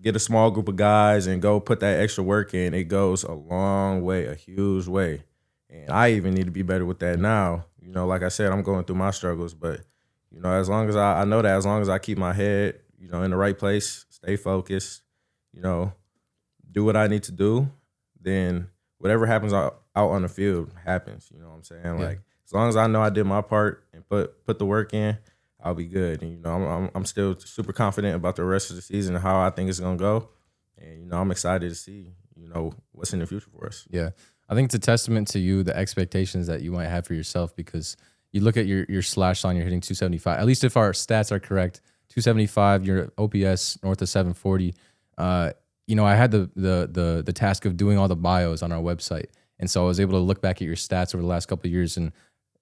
get a small group of guys and go put that extra work in. It goes a long way, a huge way. And I even need to be better with that now. Like I said, I'm going through my struggles, but, as long as I know that as long as I keep my head, in the right place, stay focused, do what I need to do, then whatever happens out on the field happens. You know what I'm saying? Yeah. Like, as long as I know I did my part and put the work in, I'll be good. And, I'm still super confident about the rest of the season and how I think it's going to go. And, I'm excited to see, what's in the future for us. Yeah. I think it's a testament to you, the expectations that you might have for yourself, because you look at your slash line, you're hitting 275. At least if our stats are correct, 275, your OPS north of 740. I had the task of doing all the bios on our website. And so I was able to look back at your stats over the last couple of years. And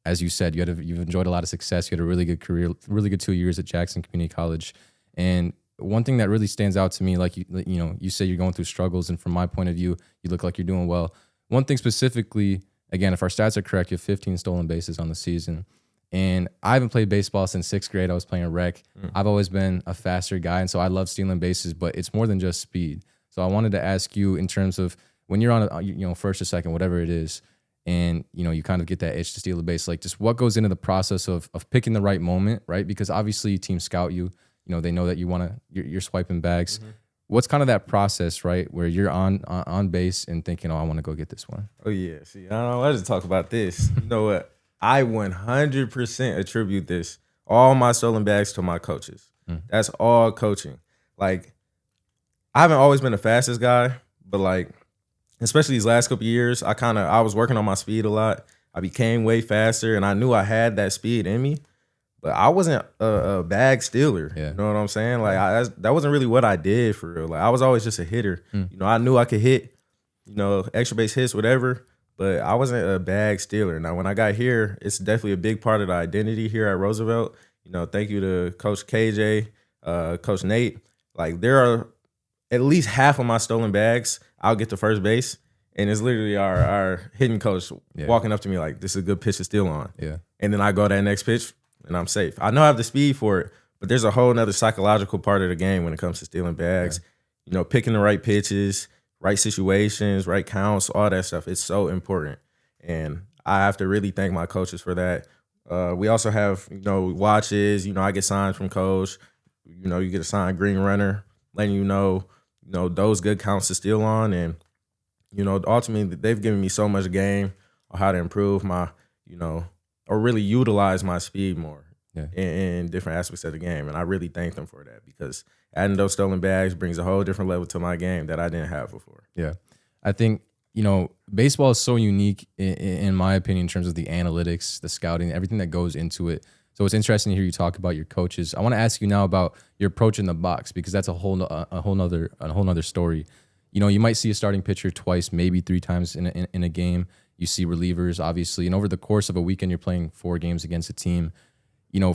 as you said, you've enjoyed a lot of success. You had a really good career, really good 2 years at Jackson Community College. And one thing that really stands out to me, like you say you're going through struggles, and from my point of view, you look like you're doing well. One thing specifically, again, if our stats are correct, you have 15 stolen bases on the season. And I haven't played baseball since 6th grade. I was playing a rec. I've always been a faster guy, and so I love stealing bases, but it's more than just speed. So I wanted to ask you, in terms of when you're on first or second, whatever it is, and you kind of get that itch to steal a base, like just what goes into the process of picking the right moment, right? Because obviously teams scout you. They know that you're swiping bags. Mm-hmm. What's kind of that process, right, where you're on base and thinking, I want to go get this one? Oh, yeah. See, I don't know. Let's talk about this. You know what? I 100% attribute this, all my stolen bags, to my coaches. That's all coaching. Like, I haven't always been the fastest guy, but like, especially these last couple of years, I was working on my speed a lot. I became way faster, and I knew I had that speed in me. But I wasn't a bag stealer. Yeah. You know what I'm saying? Like that wasn't really what I did for real. Like I was always just a hitter. I knew I could hit, extra base hits, whatever. But I wasn't a bag stealer. Now when I got here, it's definitely a big part of the identity here at Roosevelt. Thank you to Coach KJ, Coach Nate. Like there are at least half of my stolen bags, I'll get to first base, and it's literally our hitting coach walking up to me like, "This is a good pitch to steal on." Yeah. And then I go to that next pitch, and I'm safe. I know I have the speed for it, but there's a whole nother psychological part of the game when it comes to stealing bags. Yeah. Picking the right pitches, right situations, right counts, all that stuff. It's so important. And I have to really thank my coaches for that. We also have, watches. I get signs from coach. You get a signed green runner, letting you know, those good counts to steal on. And, ultimately, they've given me so much game on how to improve my, or really utilize my speed more in different aspects of the game. And I really thank them for that, because adding those stolen bags brings a whole different level to my game that I didn't have before. Yeah. I think, baseball is so unique, in my opinion, in terms of the analytics, the scouting, everything that goes into it. So it's interesting to hear you talk about your coaches. I want to ask you now about your approach in the box, because that's a whole nother story. You might see a starting pitcher twice, maybe 3 times in a game. You see relievers, obviously. And over the course of a weekend, you're playing 4 games against a team.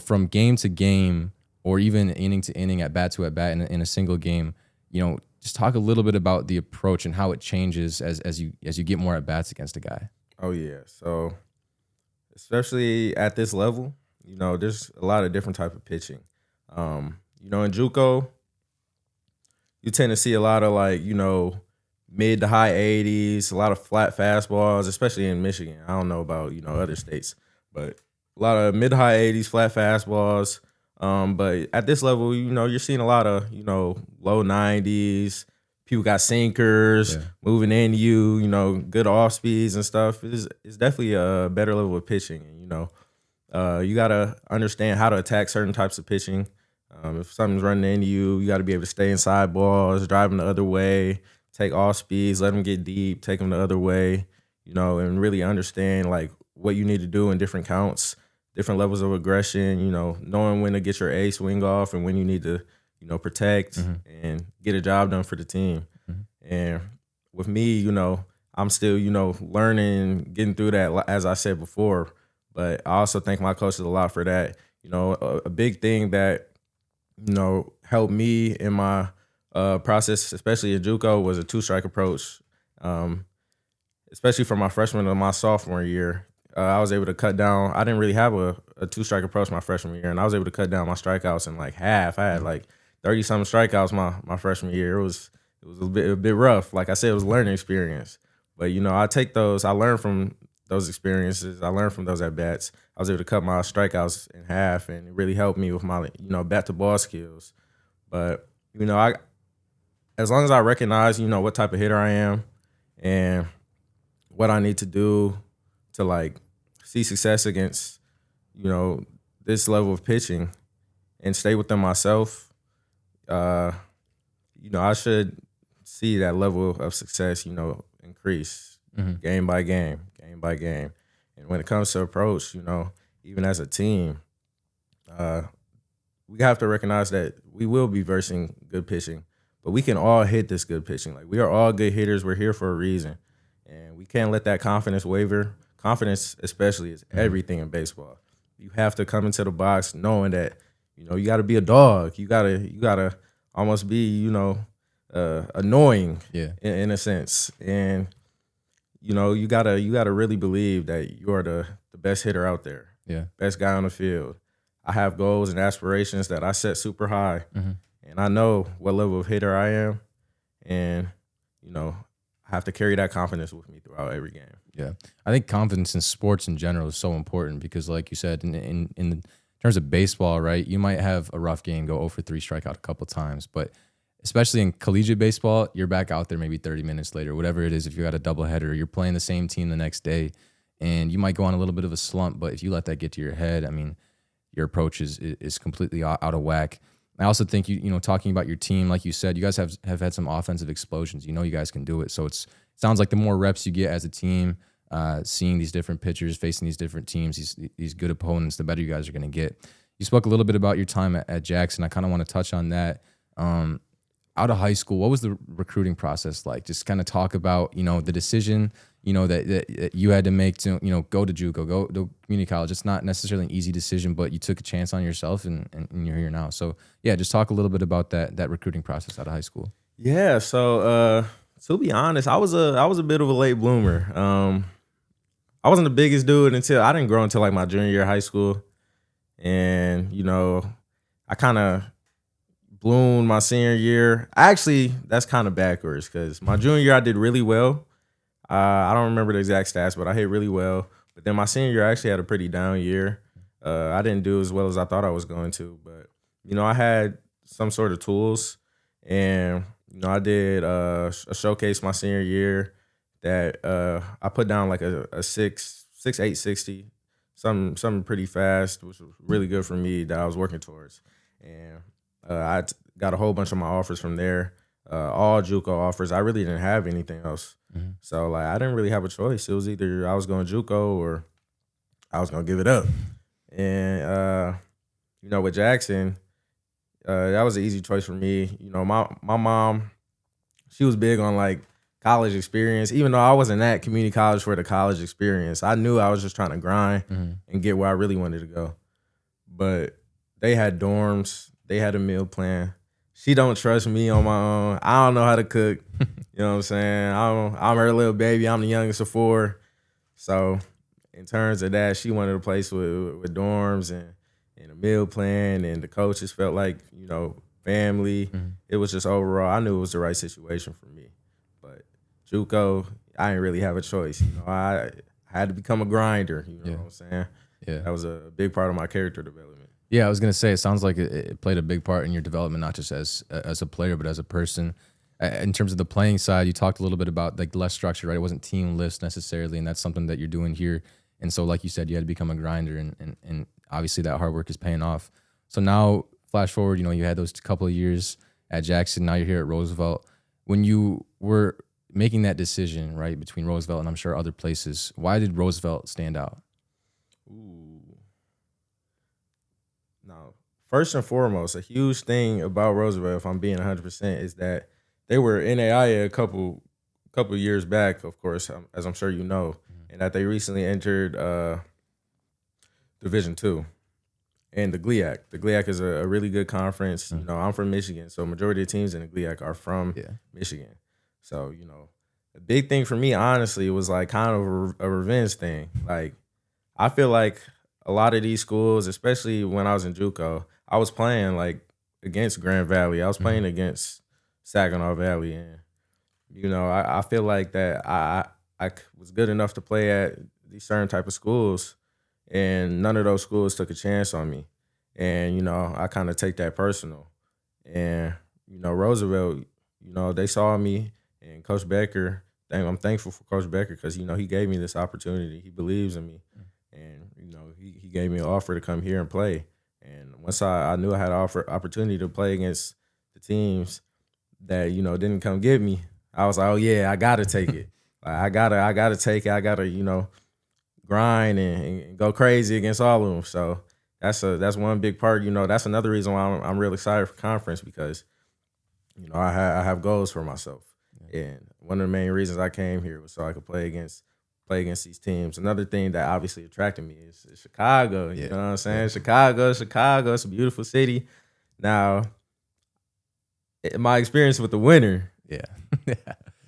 From game to game or even inning to inning, at bat to at bat in a single game, just talk a little bit about the approach and how it changes as you get more at bats against a guy. Oh, yeah. So especially at this level, there's a lot of different type of pitching. In JUCO, you tend to see a lot of mid to high 80s, a lot of flat fastballs, especially in Michigan. I don't know about, other states, but a lot of mid to high 80s, flat fastballs. But at this level, you're seeing a lot of, low 90s. People got sinkers moving into you, good off speeds and stuff. It's definitely a better level of pitching. And, you got to understand how to attack certain types of pitching. If something's running into you, you got to be able to stay inside balls, drive them the other way, take off speeds, let them get deep, take them the other way, and really understand what you need to do in different counts, different levels of aggression, knowing when to get your A swing off and when you need to, protect and get a job done for the team. And with me, I'm still, learning, getting through that, as I said before. But I also thank my coaches a lot for that. A big thing that, helped me in my process, especially in JUCO, was a 2-strike approach. Especially for my freshman and my sophomore year, I was able to cut down. I didn't really have a 2-strike approach my freshman year, and I was able to cut down my strikeouts in half. I had 30-something strikeouts my freshman year. It was a bit rough. Like I said, it was a learning experience. But I take those. I learned from those experiences. I learned from those at bats. I was able to cut my strikeouts in half, and it really helped me with my bat to ball skills. But as long as I recognize what type of hitter I am and what I need to do to see success against this level of pitching and stay within myself, I should see that level of success increase game by game. And when it comes to approach, even as a team, we have to recognize that we will be versing good pitching, but we can all hit this good pitching. We are all good hitters. We're here for a reason, and we can't let that confidence waver. Confidence, especially, is everything in baseball. You have to come into the box knowing that you got to be a dog. You gotta almost be annoying in a sense, and you gotta really believe that you are the best hitter out there, best guy on the field. I have goals and aspirations that I set super high, and I know what level of hitter I am, and I have to carry that confidence with me throughout every game. Yeah, I think confidence in sports in general is so important because, like you said, in terms of baseball, right, you might have a rough game, go 0 for 3, strike out a couple times, but especially in collegiate baseball, you're back out there maybe 30 minutes later, whatever it is. If you got a doubleheader, you're playing the same team the next day, and you might go on a little bit of a slump, but if you let that get to your head, I mean, your approach is completely out of whack. I also think talking about your team, like you said, you guys have had some offensive explosions. You guys can do it. So it sounds like the more reps you get as a team, seeing these different pitchers, facing these different teams, these good opponents, the better you guys are going to get. You spoke a little bit about your time at Jackson. I kind of want to touch on that. Out of high school, what was the recruiting process like? Just kind of talk about, the decision, that you had to make to, go to JUCO, go to community college. It's not necessarily an easy decision, but you took a chance on yourself and you're here now. So yeah, just talk a little bit about that recruiting process out of high school. Yeah. So, to be honest, I was a bit of a late bloomer. I wasn't the biggest dude I didn't grow until my junior year of high school. And, I kind of bloomed my senior year. Actually, that's kind of backwards because my junior year I did really well. I don't remember the exact stats, but I hit really well. But then my senior year I actually had a pretty down year. I didn't do as well as I thought I was going to. But, I had some sort of tools. And, I did a showcase my senior year that I put down a 6.860, something pretty fast, which was really good for me that I was working towards. And I got a whole bunch of my offers from there, all JUCO offers. I really didn't have anything else. So, I didn't really have a choice. It was either I was going JUCO or I was going to give it up. And, with Jackson, that was an easy choice for me. My mom, she was big on like college experience. Even though I wasn't at community college for the college experience, I knew I was just trying to grind and get where I really wanted to go. But they had dorms, they had a meal plan. She don't trust me on my own. I don't know how to cook. You know what I'm saying? I'm her little baby. I'm the youngest of 4. So in terms of that, she wanted a place with dorms and a meal plan, and the coaches felt like, you know, family. It was just overall, I knew it was the right situation for me. But JUCO, I didn't really have a choice. You know, I had to become a grinder. You know what I'm saying? Yeah. That was a big part of my character development. Yeah, I was gonna say, it sounds like it played a big part in your development, not just as a player, but as a person. In terms of the playing side, you talked a little bit about like less structure, right? It wasn't team list necessarily, and that's something that you're doing here. And so, like you said, you had to become a grinder, and obviously that hard work is paying off. So now, flash forward, you know, you had those couple of years at Jackson. Now you're here at Roosevelt. When you were making that decision, right, between Roosevelt and I'm sure other places, why did Roosevelt stand out? Now, first and foremost, a huge thing about Roosevelt, if I'm being 100%, is that they were NAIA a couple years back, of course, as I'm sure you know, and that they recently entered Division II and the GLIAC. The GLIAC is a really good conference. You know, I'm from Michigan, so majority of teams in the GLIAC are from Michigan. So, you know, the big thing for me, honestly, was like kind of a revenge thing. Like, I feel like a lot of these schools, especially when I was in JUCO, I was playing like against Grand Valley. I was playing against Saginaw Valley, and you know, I feel like that I was good enough to play at these certain type of schools, and none of those schools took a chance on me. And you know, I kind of take that personal. And you know, Roosevelt, you know, they saw me, and Coach Becker. I'm thankful for Coach Becker because you know he gave me this opportunity. He believes in me. And, you know, he gave me an offer to come here and play. And once I knew I had an opportunity to play against the teams that, you know, didn't come get me, I was like, oh, yeah, I got to take it. Like, I gotta take it. I got to, you know, grind and go crazy against all of them. So that's one big part. You know, that's another reason why I'm really excited for conference because, you know, I have goals for myself. And one of the main reasons I came here was so I could play against these teams. Another thing that obviously attracted me is Chicago. You know what I'm saying? Chicago, it's a beautiful city. Now, my experience with the winter,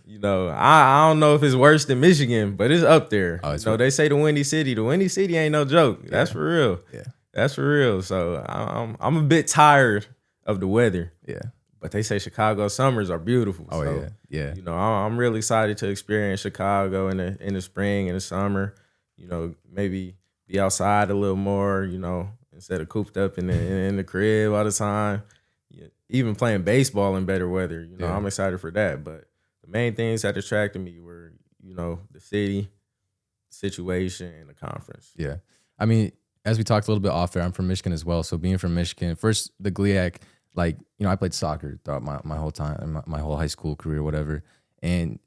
you know, I don't know if it's worse than Michigan, but it's up there. Oh, you know, they say the Windy City. The Windy City ain't no joke. That's for real. Yeah, that's for real. So I'm a bit tired of the weather. Yeah. But they say Chicago summers are beautiful. Oh, so, yeah. You know, I'm really excited to experience Chicago in the spring and the summer. You know, maybe be outside a little more, you know, instead of cooped up in the crib all the time. Even playing baseball in better weather, you know, I'm excited for that. But the main things that attracted me were, you know, the city, situation, and the conference. Yeah. I mean, as we talked a little bit off air, I'm from Michigan as well. So being from Michigan, first the GLIAC, like, you know, I played soccer throughout my whole time, my whole high school career, whatever. And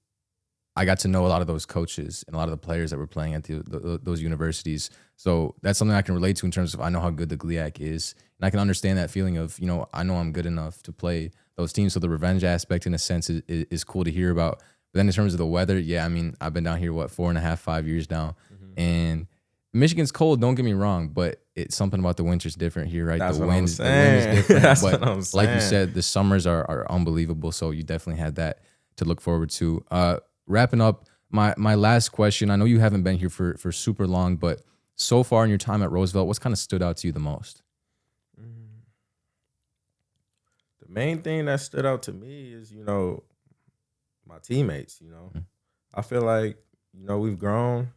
I got to know a lot of those coaches and a lot of the players that were playing at those universities. So that's something I can relate to in terms of I know how good the GLIAC is. And I can understand that feeling of, you know, I know I'm good enough to play those teams. So the revenge aspect in a sense is cool to hear about. But then in terms of the weather, yeah, I mean, I've been down here, 4.5, 5 years now. And Michigan's cold, don't get me wrong, but it's something about the winter's different here, right? That's the wind is different. That's but what I'm saying. like you said, the summers are unbelievable. So you definitely had that to look forward to. Wrapping up, my last question. I know you haven't been here for super long, but so far in your time at Roosevelt, what's kind of stood out to you the most? The main thing that stood out to me is, you know, my teammates, you know. I feel like, you know, we've grown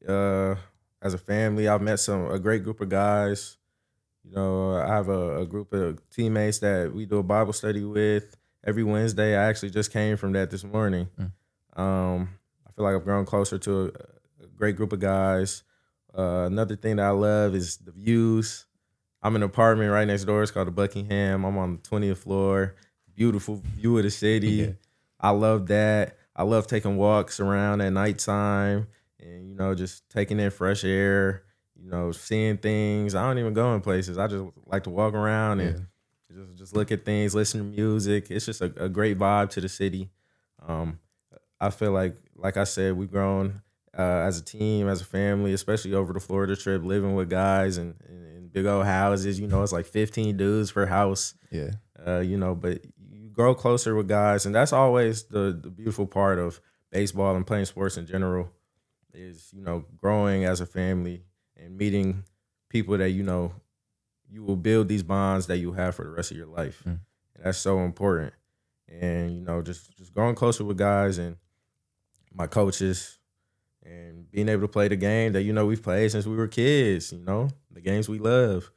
as a family. I've met a great group of guys. You know, I have a group of teammates that we do a Bible study with every Wednesday. I actually just came from that this morning. I feel like I've grown closer to a great group of guys. Another thing that I love is the views. I'm in an apartment right next door. It's called the Buckingham. I'm on the 20th floor. Beautiful view of the city. Yeah. I love that. I love taking walks around at nighttime and, you know, just taking in fresh air, you know, seeing things. I don't even go in places. I just like to walk around and just look at things, listen to music. It's just a great vibe to the city. Um, I feel like I said, we've grown as a team, as a family, especially over the Florida trip, living with guys and big old houses. You know, it's like 15 dudes per house. Yeah. You know, but you grow closer with guys, and that's always the beautiful part of baseball and playing sports in general is, you know, growing as a family and meeting people that, you know, you will build these bonds that you have for the rest of your life. Mm. And that's so important. And, you know, just growing closer with guys and my coaches and being able to play the game that, you know, we've played since we were kids, you know, the games we love.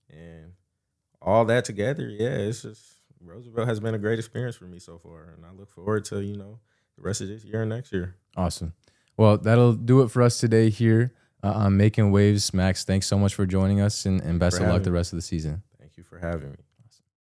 And all that together, yeah, it's just Roosevelt has been a great experience for me so far. And I look forward to, you know, the rest of this year and next year. Awesome. Well, that'll do it for us today here on Making Waves. Max, thanks so much for joining us, and best of luck having the me. rest of the season. Thank you for having me.